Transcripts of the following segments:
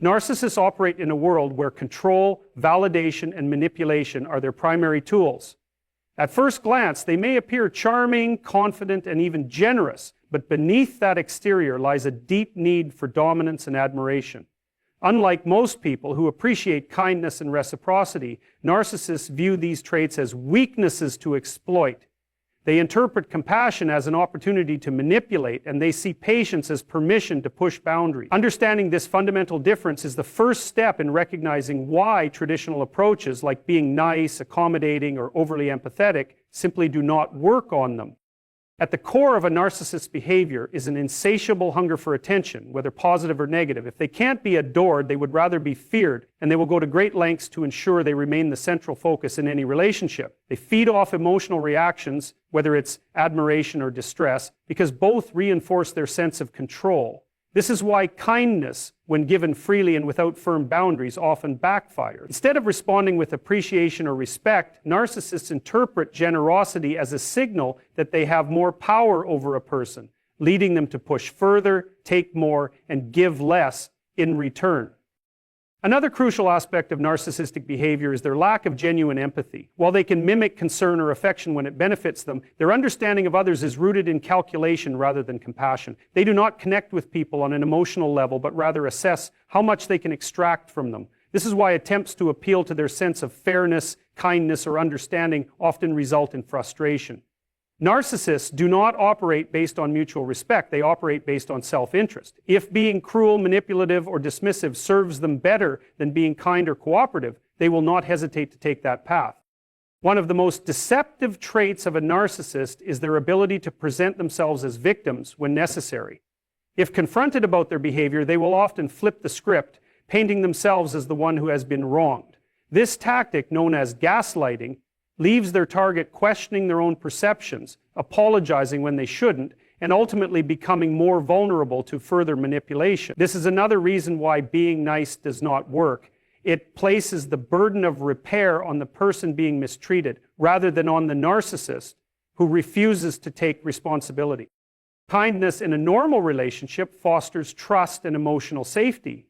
Narcissists operate in a world where control, validation, and manipulation are their primary tools. At first glance, they may appear charming, confident, and even generous, but beneath that exterior lies a deep need for dominance and admiration. Unlike most people who appreciate kindness and reciprocity, narcissists view these traits as weaknesses to exploit. They interpret compassion as an opportunity to manipulate, and they see patience as permission to push boundaries. Understanding this fundamental difference is the first step in recognizing why traditional approaches like being nice, accommodating, or overly empathetic simply do not work on them. At the core of a narcissist's behavior is an insatiable hunger for attention, whether positive or negative. If they can't be adored, they would rather be feared, and they will go to great lengths to ensure they remain the central focus in any relationship. They feed off emotional reactions, whether it's admiration or distress, because both reinforce their sense of control. This is why kindness, when given freely and without firm boundaries, often backfires. Instead of responding with appreciation or respect, narcissists interpret generosity as a signal that they have more power over a person, leading them to push further, take more, and give less in return. Another crucial aspect of narcissistic behavior is their lack of genuine empathy. While they can mimic concern or affection when it benefits them, their understanding of others is rooted in calculation rather than compassion. They do not connect with people on an emotional level, but rather assess how much they can extract from them. This is why attempts to appeal to their sense of fairness, kindness, or understanding often result in frustration. Narcissists do not operate based on mutual respect. They operate based on self-interest. If being cruel, manipulative, or dismissive serves them better than being kind or cooperative, they will not hesitate to take that path. One of the most deceptive traits of a narcissist is their ability to present themselves as victims when necessary. If confronted about their behavior, they will often flip the script, painting themselves as the one who has been wronged. This tactic, known as gaslighting, leaves their target questioning their own perceptions, apologizing when they shouldn't, and ultimately becoming more vulnerable to further manipulation. This is another reason why being nice does not work. It places the burden of repair on the person being mistreated, rather than on the narcissist who refuses to take responsibility. Kindness in a normal relationship fosters trust and emotional safety,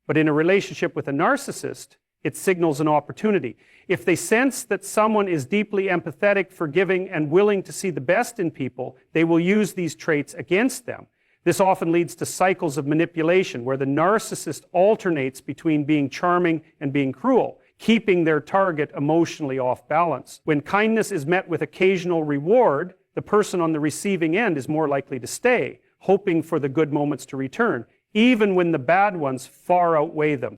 but in a relationship with a narcissist, it signals an opportunity. If they sense that someone is deeply empathetic, forgiving, and willing to see the best in people, they will use these traits against them. This often leads to cycles of manipulation where the narcissist alternates between being charming and being cruel, keeping their target emotionally off balance. When kindness is met with occasional reward, the person on the receiving end is more likely to stay, hoping for the good moments to return, even when the bad ones far outweigh them.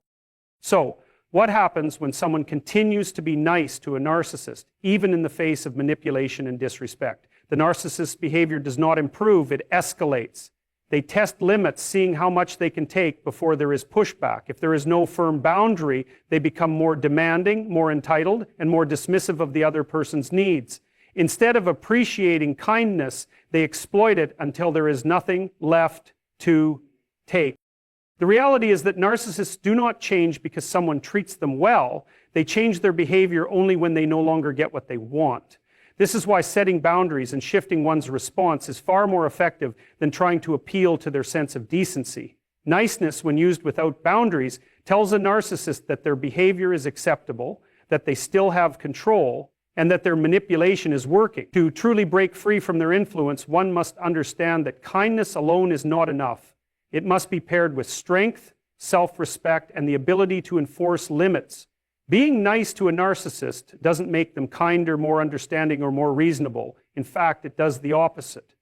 So, what happens when someone continues to be nice to a narcissist, even in the face of manipulation and disrespect? The narcissist's behavior does not improve, it escalates. They test limits, seeing how much they can take before there is pushback. If there is no firm boundary, they become more demanding, more entitled, and more dismissive of the other person's needs. Instead of appreciating kindness, they exploit it until there is nothing left to take. The reality is that narcissists do not change because someone treats them well. They change their behavior only when they no longer get what they want. This is why setting boundaries and shifting one's response is far more effective than trying to appeal to their sense of decency. Niceness, when used without boundaries, tells a narcissist that their behavior is acceptable, that they still have control, and that their manipulation is working. To truly break free from their influence, one must understand that kindness alone is not enough. It must be paired with strength, self-respect, and the ability to enforce limits. Being nice to a narcissist doesn't make them kinder, more understanding, or more reasonable. In fact, it does the opposite.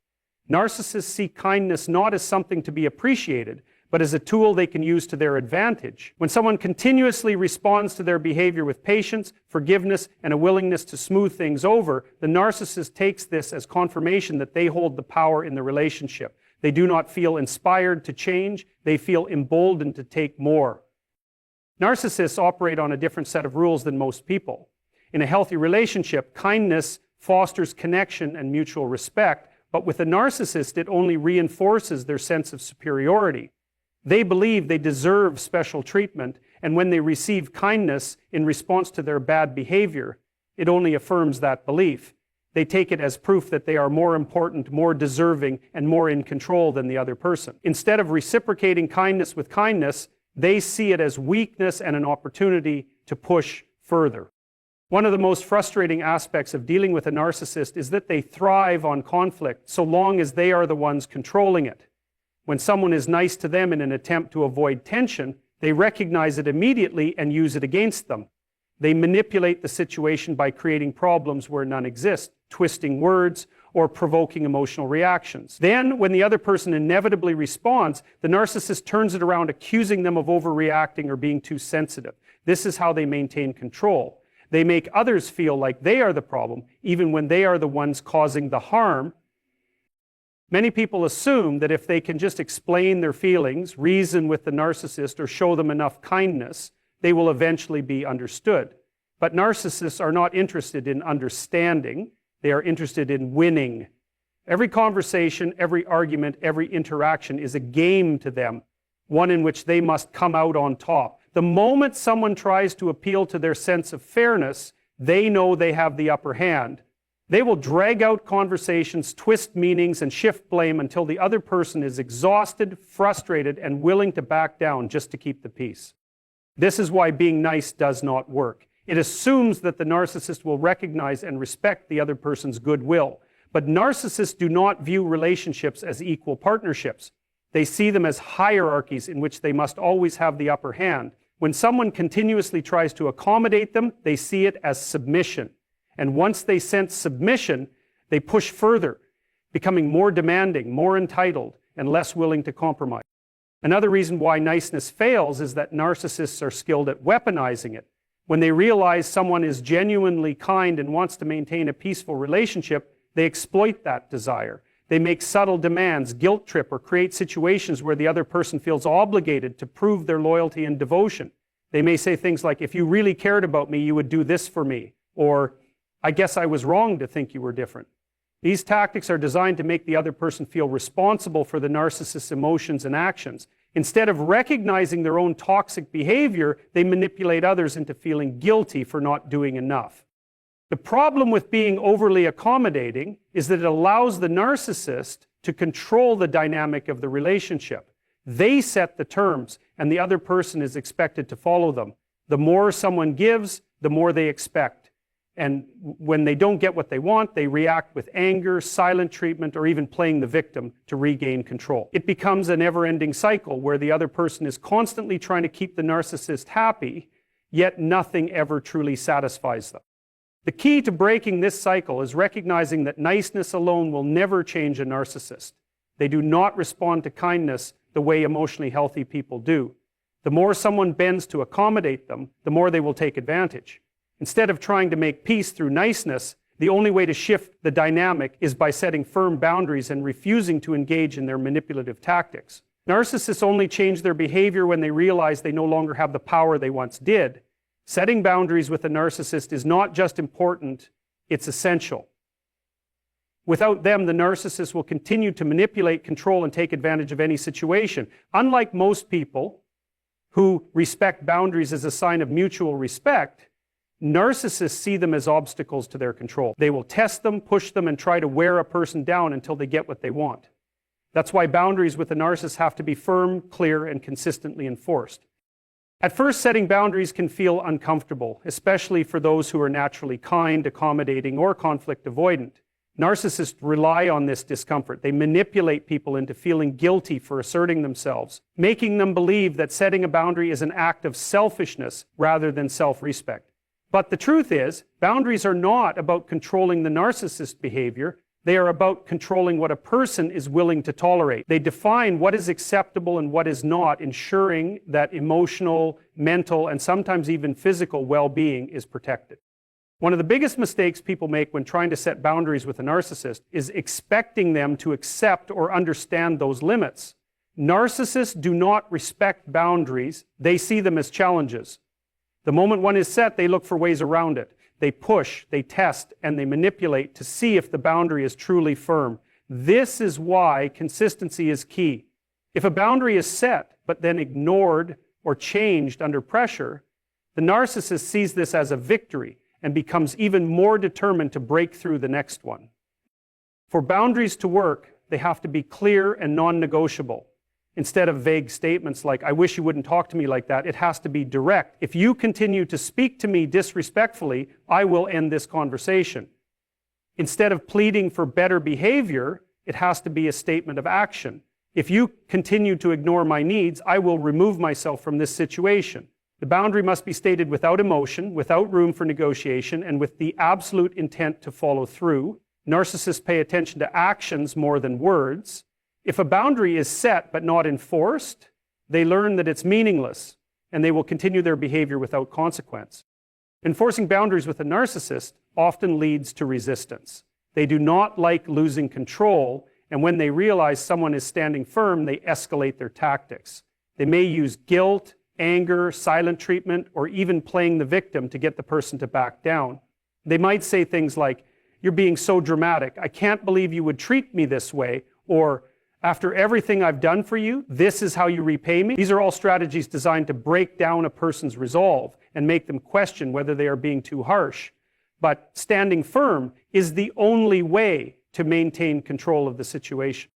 Narcissists see kindness not as something to be appreciated, but as a tool they can use to their advantage. When someone continuously responds to their behavior with patience, forgiveness, and a willingness to smooth things over, the narcissist takes this as confirmation that they hold the power in the relationship. They do not feel inspired to change, they feel emboldened to take more. Narcissists operate on a different set of rules than most people. In a healthy relationship, kindness fosters connection and mutual respect, but with a narcissist, it only reinforces their sense of superiority. They believe they deserve special treatment, and when they receive kindness in response to their bad behavior, it only affirms that belief. They take it as proof that they are more important, more deserving, and more in control than the other person. Instead of reciprocating kindness with kindness, They see it as weakness and an opportunity to push further. One of the most frustrating aspects of dealing with a narcissist is that they thrive on conflict so long as they are the ones controlling it. When someone is nice to them in an attempt to avoid tension, they recognize it immediately and use it against them. They manipulate the situation by creating problems where none exist, twisting words, or provoking emotional reactions. Then, when the other person inevitably responds, the narcissist turns it around, accusing them of overreacting or being too sensitive. This is how they maintain control. They make others feel like they are the problem, even when they are the ones causing the harm. Many people assume that if they can just explain their feelings, reason with the narcissist, or show them enough kindness, they will eventually be understood. But narcissists are not interested in understanding. They are interested in winning. Every conversation, every argument, every interaction is a game to them, one in which they must come out on top. The moment someone tries to appeal to their sense of fairness, they know they have the upper hand. They will drag out conversations, twist meanings, and shift blame until the other person is exhausted, frustrated, and willing to back down just to keep the peace. This is why being nice does not work. It assumes that the narcissist will recognize and respect the other person's goodwill. But narcissists do not view relationships as equal partnerships. They see them as hierarchies in which they must always have the upper hand. When someone continuously tries to accommodate them, they see it as submission. And once they sense submission, they push further, becoming more demanding, more entitled, and less willing to compromise. Another reason why niceness fails is that narcissists are skilled at weaponizing it. When they realize someone is genuinely kind and wants to maintain a peaceful relationship, they exploit that desire. They make subtle demands, guilt trip, or create situations where the other person feels obligated to prove their loyalty and devotion. They may say things like, "If you really cared about me, you would do this for me," or "I guess I was wrong to think you were different." These tactics are designed to make the other person feel responsible for the narcissist's emotions and actions. Instead of recognizing their own toxic behavior, they manipulate others into feeling guilty for not doing enough. The problem with being overly accommodating is that it allows the narcissist to control the dynamic of the relationship. They set the terms, and the other person is expected to follow them. The more someone gives, the more they expect. And when they don't get what they want, they react with anger, silent treatment, or even playing the victim to regain control. It becomes a never-ending cycle where the other person is constantly trying to keep the narcissist happy, yet nothing ever truly satisfies them. The key to breaking this cycle is recognizing that niceness alone will never change a narcissist. They do not respond to kindness the way emotionally healthy people do. The more someone bends to accommodate them, the more they will take advantage. Instead of trying to make peace through niceness, the only way to shift the dynamic is by setting firm boundaries and refusing to engage in their manipulative tactics. Narcissists only change their behavior when they realize they no longer have the power they once did. Setting boundaries with a narcissist is not just important, it's essential. Without them, the narcissist will continue to manipulate, control, and take advantage of any situation. Unlike most people who respect boundaries as a sign of mutual respect, narcissists see them as obstacles to their control. They will test them, push them, and try to wear a person down until they get what they want. That's why boundaries with a narcissist have to be firm, clear, and consistently enforced. At first, setting boundaries can feel uncomfortable, especially for those who are naturally kind, accommodating, or conflict avoidant. Narcissists rely on this discomfort. They manipulate people into feeling guilty for asserting themselves, making them believe that setting a boundary is an act of selfishness rather than self-respect. But the truth is, boundaries are not about controlling the narcissist's behavior. They are about controlling what a person is willing to tolerate. They define what is acceptable and what is not, ensuring that emotional, mental, and sometimes even physical well-being is protected. One of the biggest mistakes people make when trying to set boundaries with a narcissist is expecting them to accept or understand those limits. Narcissists do not respect boundaries. They see them as challenges. The moment one is set, they look for ways around it. They push, they test, and they manipulate to see if the boundary is truly firm. This is why consistency is key. If a boundary is set, but then ignored or changed under pressure, the narcissist sees this as a victory and becomes even more determined to break through the next one. For boundaries to work, they have to be clear and non-negotiable. Instead of vague statements like, I wish you wouldn't talk to me like that, it has to be direct. If you continue to speak to me disrespectfully, I will end this conversation. Instead of pleading for better behavior, it has to be a statement of action. If you continue to ignore my needs, I will remove myself from this situation. The boundary must be stated without emotion, without room for negotiation, and with the absolute intent to follow through. Narcissists pay attention to actions more than words. If a boundary is set but not enforced, they learn that it's meaningless, and they will continue their behavior without consequence. Enforcing boundaries with a narcissist often leads to resistance. They do not like losing control, and when they realize someone is standing firm, they escalate their tactics. They may use guilt, anger, silent treatment, or even playing the victim to get the person to back down. They might say things like, "You're being so dramatic. I can't believe you would treat me this way," or "After everything I've done for you, this is how you repay me." These are all strategies designed to break down a person's resolve and make them question whether they are being too harsh. But standing firm is the only way to maintain control of the situation.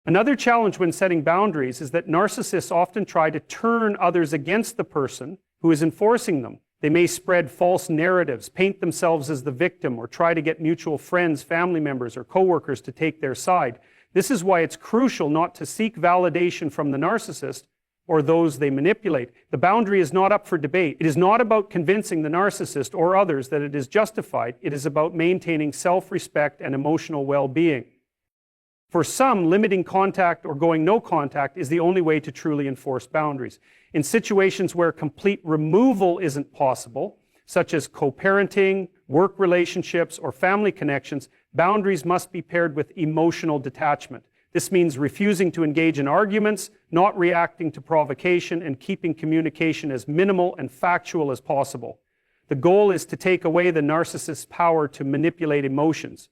Another challenge when setting boundaries is that narcissists often try to turn others against the person who is enforcing them. They may spread false narratives, paint themselves as the victim, or try to get mutual friends, family members, or coworkers to take their side. This is why it's crucial not to seek validation from the narcissist or those they manipulate. The boundary is not up for debate. It is not about convincing the narcissist or others that it is justified. It is about maintaining self-respect and emotional well-being. For some, limiting contact or going no contact is the only way to truly enforce boundaries. In situations where complete removal isn't possible, such as co-parenting, work relationships, or family connections, boundaries must be paired with emotional detachment. This means refusing to engage in arguments, not reacting to provocation, and keeping communication as minimal and factual as possible. The goal is to take away the narcissist's power to manipulate emotions.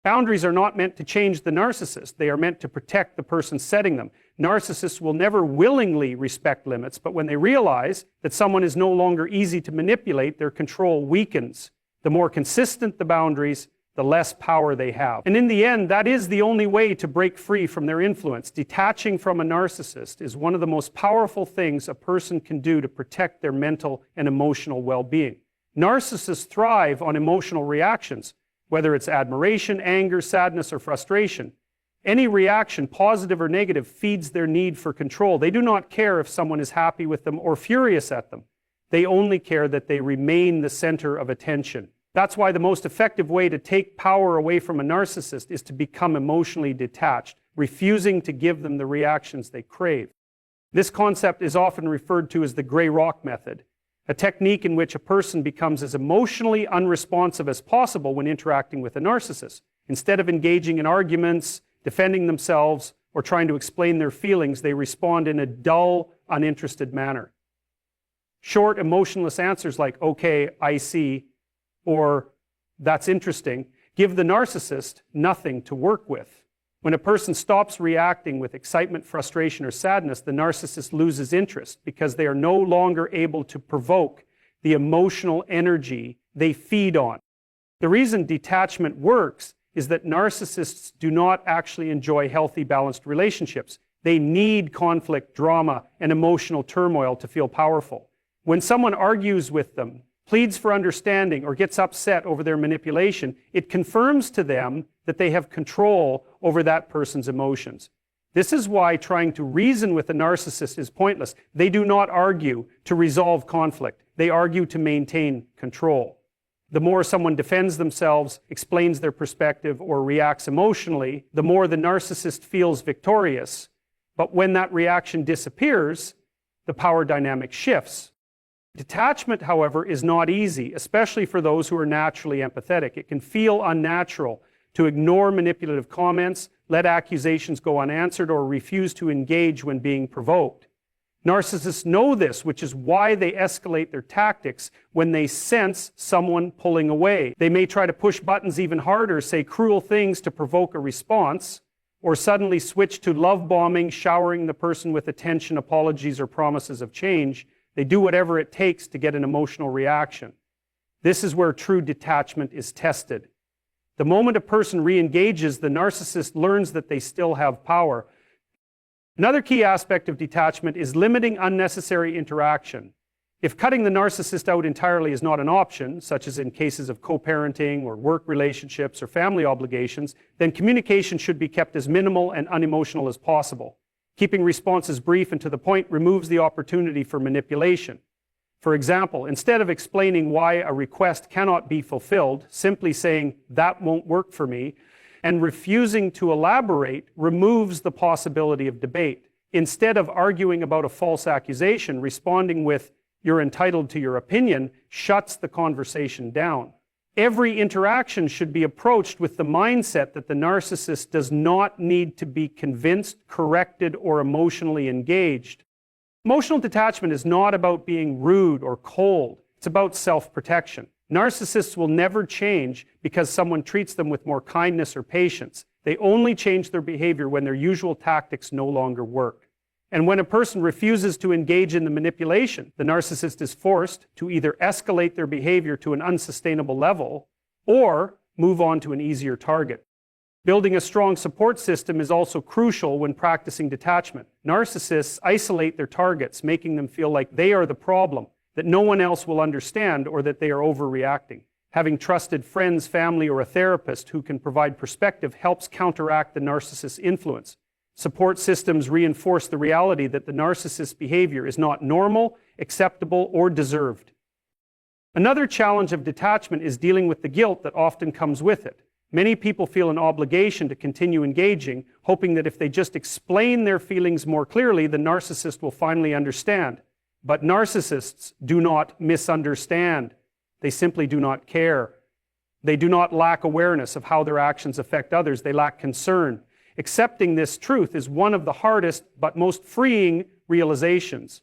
Boundaries are not meant to change the narcissist. They are meant to protect the person setting them. Narcissists will never willingly respect limits, but when they realize that someone is no longer easy to manipulate, their control weakens. The more consistent the boundaries, the less power they have. And in the end, that is the only way to break free from their influence. Detaching from a narcissist is one of the most powerful things a person can do to protect their mental and emotional well-being. Narcissists thrive on emotional reactions, whether it's admiration, anger, sadness, or frustration. Any reaction, positive or negative, feeds their need for control. They do not care if someone is happy with them or furious at them. They only care that they remain the center of attention. That's why the most effective way to take power away from a narcissist is to become emotionally detached, refusing to give them the reactions they crave. This concept is often referred to as the gray rock method, a technique in which a person becomes as emotionally unresponsive as possible when interacting with a narcissist. Instead of engaging in arguments, defending themselves, or trying to explain their feelings, they respond in a dull, uninterested manner. Short, emotionless answers like, "Okay, I see," or "That's interesting," give the narcissist nothing to work with. When a person stops reacting with excitement, frustration, or sadness, the narcissist loses interest because they are no longer able to provoke the emotional energy they feed on. The reason detachment works is that narcissists do not actually enjoy healthy, balanced relationships. They need conflict, drama, and emotional turmoil to feel powerful. When someone argues with them, pleads for understanding, or gets upset over their manipulation, it confirms to them that they have control over that person's emotions. This is why trying to reason with a narcissist is pointless. They do not argue to resolve conflict. They argue to maintain control. The more someone defends themselves, explains their perspective, or reacts emotionally, the more the narcissist feels victorious. But when that reaction disappears, the power dynamic shifts. Detachment, however, is not easy, especially for those who are naturally empathetic. It can feel unnatural to ignore manipulative comments, let accusations go unanswered, or refuse to engage when being provoked. Narcissists know this, which is why they escalate their tactics when they sense someone pulling away. They may try to push buttons even harder, say cruel things to provoke a response, or suddenly switch to love bombing, showering the person with attention, apologies, or promises of change. They do whatever it takes to get an emotional reaction. This is where true detachment is tested. The moment a person re-engages, the narcissist learns that they still have power. Another key aspect of detachment is limiting unnecessary interaction. If cutting the narcissist out entirely is not an option, such as in cases of co-parenting or work relationships or family obligations, then communication should be kept as minimal and unemotional as possible. Keeping responses brief and to the point removes the opportunity for manipulation. For example, instead of explaining why a request cannot be fulfilled, simply saying, "That won't work for me," and refusing to elaborate removes the possibility of debate. Instead of arguing about a false accusation, responding with, "You're entitled to your opinion," shuts the conversation down. Every interaction should be approached with the mindset that the narcissist does not need to be convinced, corrected, or emotionally engaged. Emotional detachment is not about being rude or cold. It's about self-protection. Narcissists will never change because someone treats them with more kindness or patience. They only change their behavior when their usual tactics no longer work. And when a person refuses to engage in the manipulation, the narcissist is forced to either escalate their behavior to an unsustainable level or move on to an easier target. Building a strong support system is also crucial when practicing detachment. Narcissists isolate their targets, making them feel like they are the problem, that no one else will understand, or that they are overreacting. Having trusted friends, family, or a therapist who can provide perspective helps counteract the narcissist's influence. Support systems reinforce the reality that the narcissist's behavior is not normal, acceptable, or deserved. Another challenge of detachment is dealing with the guilt that often comes with it. Many people feel an obligation to continue engaging, hoping that if they just explain their feelings more clearly, the narcissist will finally understand. But narcissists do not misunderstand. They simply do not care. They do not lack awareness of how their actions affect others. They lack concern. Accepting this truth is one of the hardest but most freeing realizations.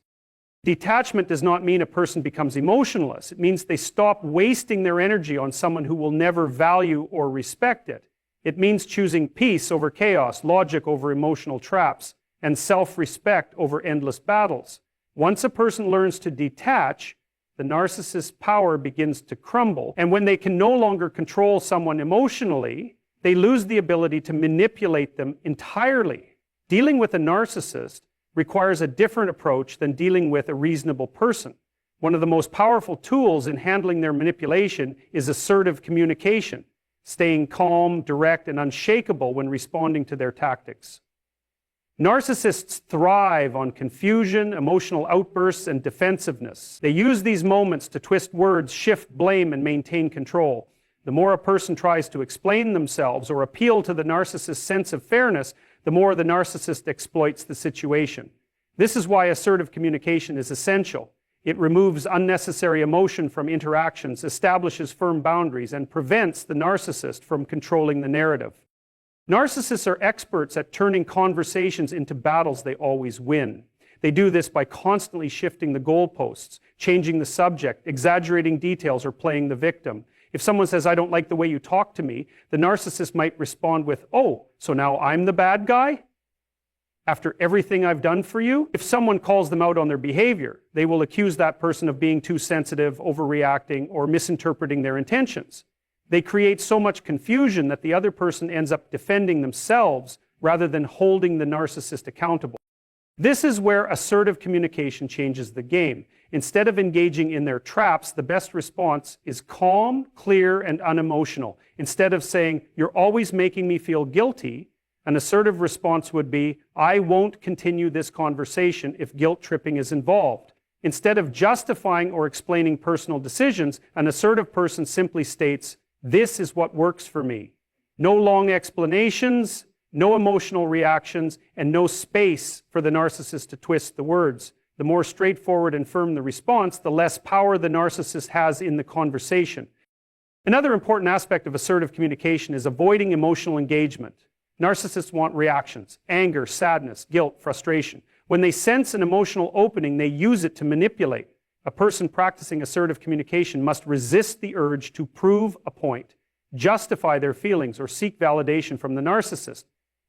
Detachment does not mean a person becomes emotionless. It means they stop wasting their energy on someone who will never value or respect it. It means choosing peace over chaos, logic over emotional traps, and self-respect over endless battles. Once a person learns to detach, the narcissist's power begins to crumble. And when they can no longer control someone emotionally, they lose the ability to manipulate them entirely. Dealing with a narcissist requires a different approach than dealing with a reasonable person. One of the most powerful tools in handling their manipulation is assertive communication, staying calm, direct, and unshakable when responding to their tactics. Narcissists thrive on confusion, emotional outbursts, and defensiveness. They use these moments to twist words, shift blame, and maintain control. The more a person tries to explain themselves or appeal to the narcissist's sense of fairness, the more the narcissist exploits the situation. This is why assertive communication is essential. It removes unnecessary emotion from interactions, establishes firm boundaries, and prevents the narcissist from controlling the narrative. Narcissists are experts at turning conversations into battles they always win. They do this by constantly shifting the goalposts, changing the subject, exaggerating details, or playing the victim. If someone says, "I don't like the way you talk to me," the narcissist might respond with, "Oh, so now I'm the bad guy? After everything I've done for you?" If someone calls them out on their behavior, they will accuse that person of being too sensitive, overreacting, or misinterpreting their intentions. They create so much confusion that the other person ends up defending themselves rather than holding the narcissist accountable. This is where assertive communication changes the game. Instead of engaging in their traps, the best response is calm, clear, and unemotional. Instead of saying, "You're always making me feel guilty," an assertive response would be, "I won't continue this conversation if guilt tripping is involved." Instead of justifying or explaining personal decisions, an assertive person simply states, "This is what works for me." No long explanations, no emotional reactions, and no space for the narcissist to twist the words. The more straightforward and firm the response, the less power the narcissist has in the conversation. Another important aspect of assertive communication is avoiding emotional engagement. Narcissists want reactions: anger, sadness, guilt, frustration. When they sense an emotional opening, they use it to manipulate. A person practicing assertive communication must resist the urge to prove a point, justify their feelings, or seek validation from the narcissist.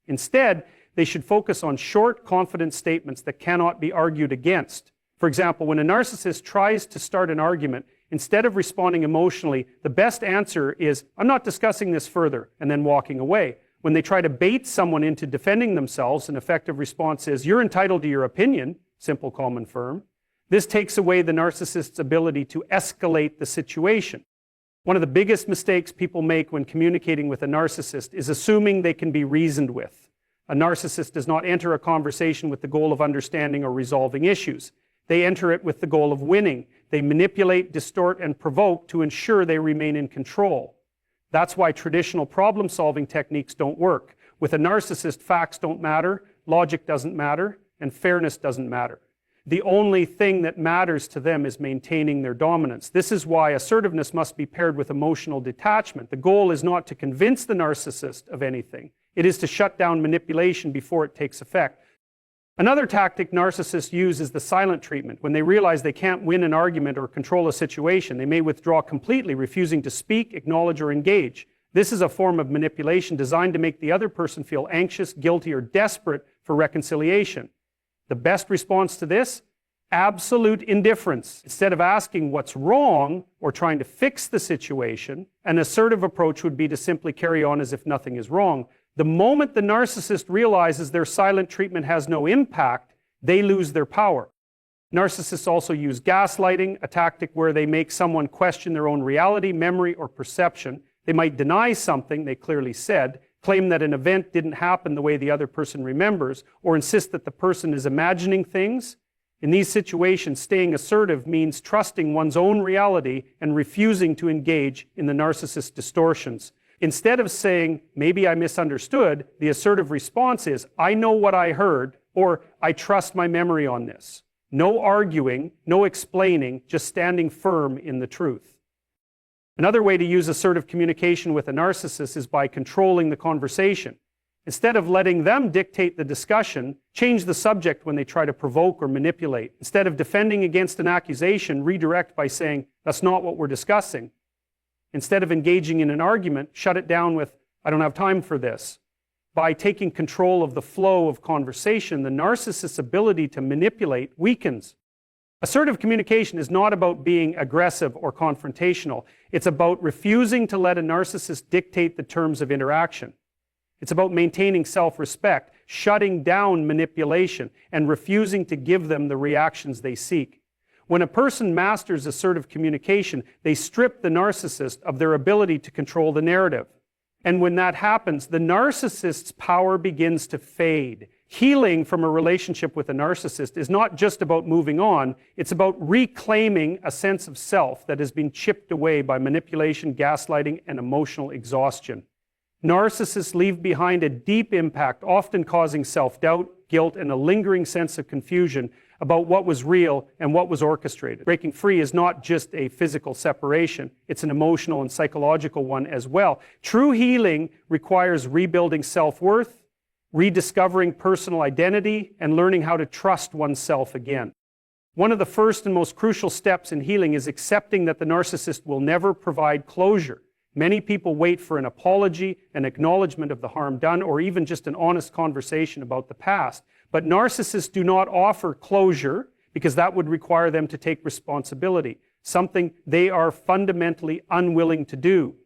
Instead, they should focus on short, confident statements that cannot be argued against. For example, when a narcissist tries to start an argument, instead of responding emotionally, the best answer is, "I'm not discussing this further," and then walking away. When they try to bait someone into defending themselves, an effective response is, "You're entitled to your opinion," simple, calm, and firm. This takes away the narcissist's ability to escalate the situation. One of the biggest mistakes people make when communicating with a narcissist is assuming they can be reasoned with. A narcissist does not enter a conversation with the goal of understanding or resolving issues. They enter it with the goal of winning. They manipulate, distort, and provoke to ensure they remain in control. That's why traditional problem-solving techniques don't work. With a narcissist, facts don't matter, logic doesn't matter, and fairness doesn't matter. The only thing that matters to them is maintaining their dominance. This is why assertiveness must be paired with emotional detachment. The goal is not to convince the narcissist of anything. It is to shut down manipulation before it takes effect. Another tactic narcissists use is the silent treatment. When they realize they can't win an argument or control a situation, they may withdraw completely, refusing to speak, acknowledge, or engage. This is a form of manipulation designed to make the other person feel anxious, guilty, or desperate for reconciliation. The best response to this? Absolute indifference. Instead of asking what's wrong or trying to fix the situation, an assertive approach would be to simply carry on as if nothing is wrong. The moment the narcissist realizes their silent treatment has no impact, they lose their power. Narcissists also use gaslighting, a tactic where they make someone question their own reality, memory, or perception. They might deny something they clearly said, claim that an event didn't happen the way the other person remembers, or insist that the person is imagining things. In these situations, staying assertive means trusting one's own reality and refusing to engage in the narcissist's distortions. Instead of saying, "Maybe I misunderstood," the assertive response is, "I know what I heard," or "I trust my memory on this." No arguing, no explaining, just standing firm in the truth. Another way to use assertive communication with a narcissist is by controlling the conversation. Instead of letting them dictate the discussion, change the subject when they try to provoke or manipulate. Instead of defending against an accusation, redirect by saying, "That's not what we're discussing." Instead of engaging in an argument, shut it down with, "I don't have time for this." By taking control of the flow of conversation, the narcissist's ability to manipulate weakens. Assertive communication is not about being aggressive or confrontational. It's about refusing to let a narcissist dictate the terms of interaction. It's about maintaining self-respect, shutting down manipulation, and refusing to give them the reactions they seek. When a person masters assertive communication, they strip the narcissist of their ability to control the narrative. And when that happens, the narcissist's power begins to fade. Healing from a relationship with a narcissist is not just about moving on, it's about reclaiming a sense of self that has been chipped away by manipulation, gaslighting, and emotional exhaustion. Narcissists leave behind a deep impact, often causing self-doubt, guilt, and a lingering sense of confusion about what was real and what was orchestrated. Breaking free is not just a physical separation, it's an emotional and psychological one as well. True healing requires rebuilding self-worth, rediscovering personal identity, and learning how to trust oneself again. One of the first and most crucial steps in healing is accepting that the narcissist will never provide closure. Many people wait for an apology, an acknowledgement of the harm done, or even just an honest conversation about the past. But narcissists do not offer closure because that would require them to take responsibility, something they are fundamentally unwilling to do.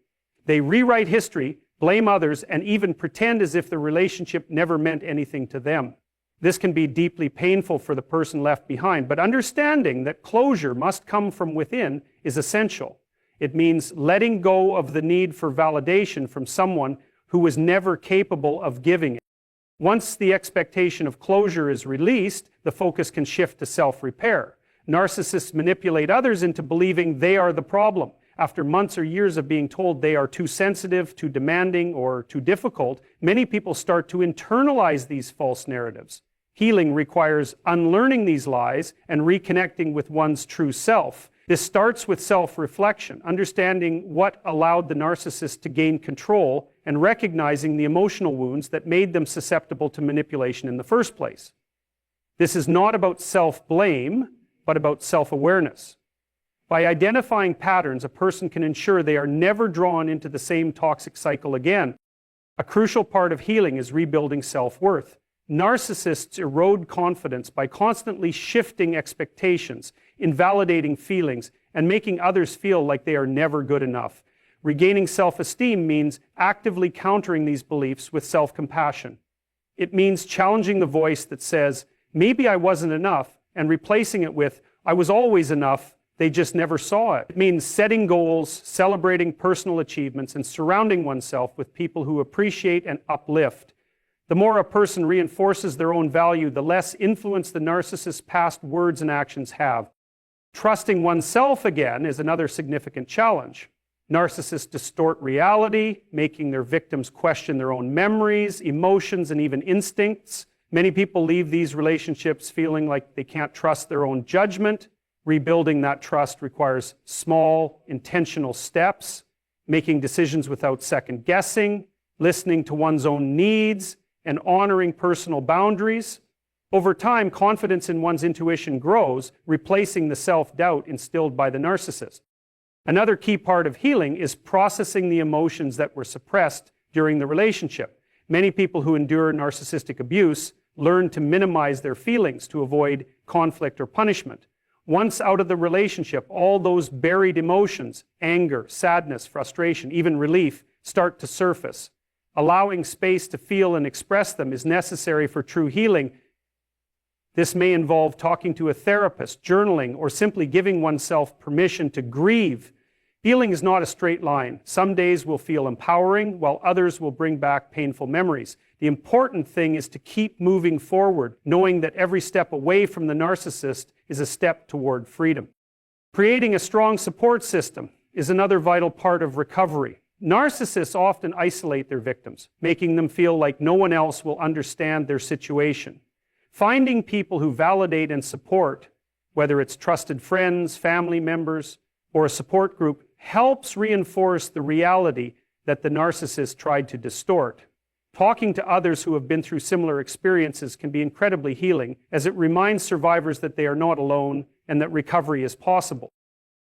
They rewrite history, blame others, and even pretend as if the relationship never meant anything to them. This can be deeply painful for the person left behind, but understanding that closure must come from within is essential. It means letting go of the need for validation from someone who was never capable of giving it. Once the expectation of closure is released, the focus can shift to self-repair. Narcissists manipulate others into believing they are the problem. After months or years of being told they are too sensitive, too demanding, or too difficult, many people start to internalize these false narratives. Healing requires unlearning these lies and reconnecting with one's true self. This starts with self-reflection, understanding what allowed the narcissist to gain control and recognizing the emotional wounds that made them susceptible to manipulation in the first place. This is not about self-blame, but about self-awareness. By identifying patterns, a person can ensure they are never drawn into the same toxic cycle again. A crucial part of healing is rebuilding self-worth. Narcissists erode confidence by constantly shifting expectations, invalidating feelings, and making others feel like they are never good enough. Regaining self-esteem means actively countering these beliefs with self-compassion. It means challenging the voice that says, maybe I wasn't enough, and replacing it with, I was always enough, they just never saw it. It means setting goals, celebrating personal achievements, and surrounding oneself with people who appreciate and uplift. The more a person reinforces their own value, the less influence the narcissist's past words and actions have. Trusting oneself again is another significant challenge. Narcissists distort reality, making their victims question their own memories, emotions, and even instincts. Many people leave these relationships feeling like they can't trust their own judgment. Rebuilding that trust requires small, intentional steps, making decisions without second guessing, listening to one's own needs, and honoring personal boundaries. Over time, confidence in one's intuition grows, replacing the self-doubt instilled by the narcissist. Another key part of healing is processing the emotions that were suppressed during the relationship. Many people who endure narcissistic abuse learn to minimize their feelings to avoid conflict or punishment. Once out of the relationship, all those buried emotions, anger, sadness, frustration, even relief, start to surface. Allowing space to feel and express them is necessary for true healing. This may involve talking to a therapist, journaling, or simply giving oneself permission to grieve. Healing is not a straight line. Some days will feel empowering, while others will bring back painful memories. The important thing is to keep moving forward, knowing that every step away from the narcissist is a step toward freedom. Creating a strong support system is another vital part of recovery. Narcissists often isolate their victims, making them feel like no one else will understand their situation. Finding people who validate and support, whether it's trusted friends, family members, or a support group, helps reinforce the reality that the narcissist tried to distort. Talking to others who have been through similar experiences can be incredibly healing, as it reminds survivors that they are not alone and that recovery is possible.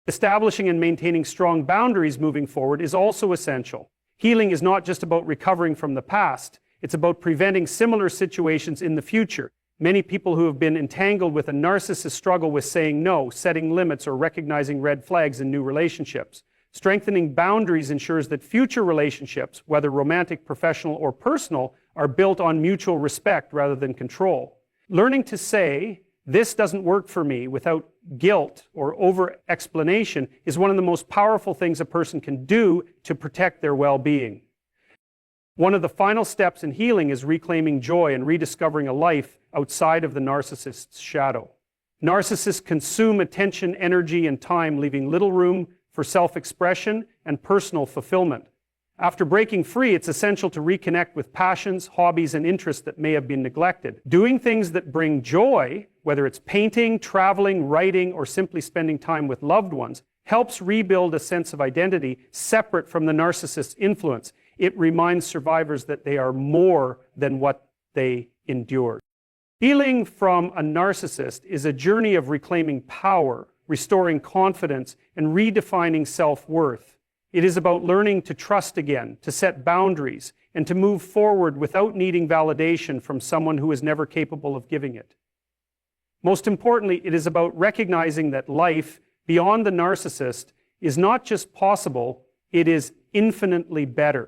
Establishing and maintaining strong boundaries moving forward is also essential. Healing is not just about recovering from the past, it's about preventing similar situations in the future. Many people who have been entangled with a narcissist struggle with saying no, setting limits, or recognizing red flags in new relationships. Strengthening boundaries ensures that future relationships, whether romantic, professional, or personal, are built on mutual respect rather than control. Learning to say, this doesn't work for me, without guilt or over-explanation is one of the most powerful things a person can do to protect their well-being. One of the final steps in healing is reclaiming joy and rediscovering a life outside of the narcissist's shadow. Narcissists consume attention, energy, and time, leaving little room for self-expression and personal fulfillment. After breaking free, it's essential to reconnect with passions, hobbies, and interests that may have been neglected. Doing things that bring joy, whether it's painting, traveling, writing, or simply spending time with loved ones, helps rebuild a sense of identity separate from the narcissist's influence. It reminds survivors that they are more than what they endured. Healing from a narcissist is a journey of reclaiming power, restoring confidence, and redefining self-worth. It is about learning to trust again, to set boundaries, and to move forward without needing validation from someone who is never capable of giving it. Most importantly, it is about recognizing that life beyond the narcissist is not just possible, it is infinitely better.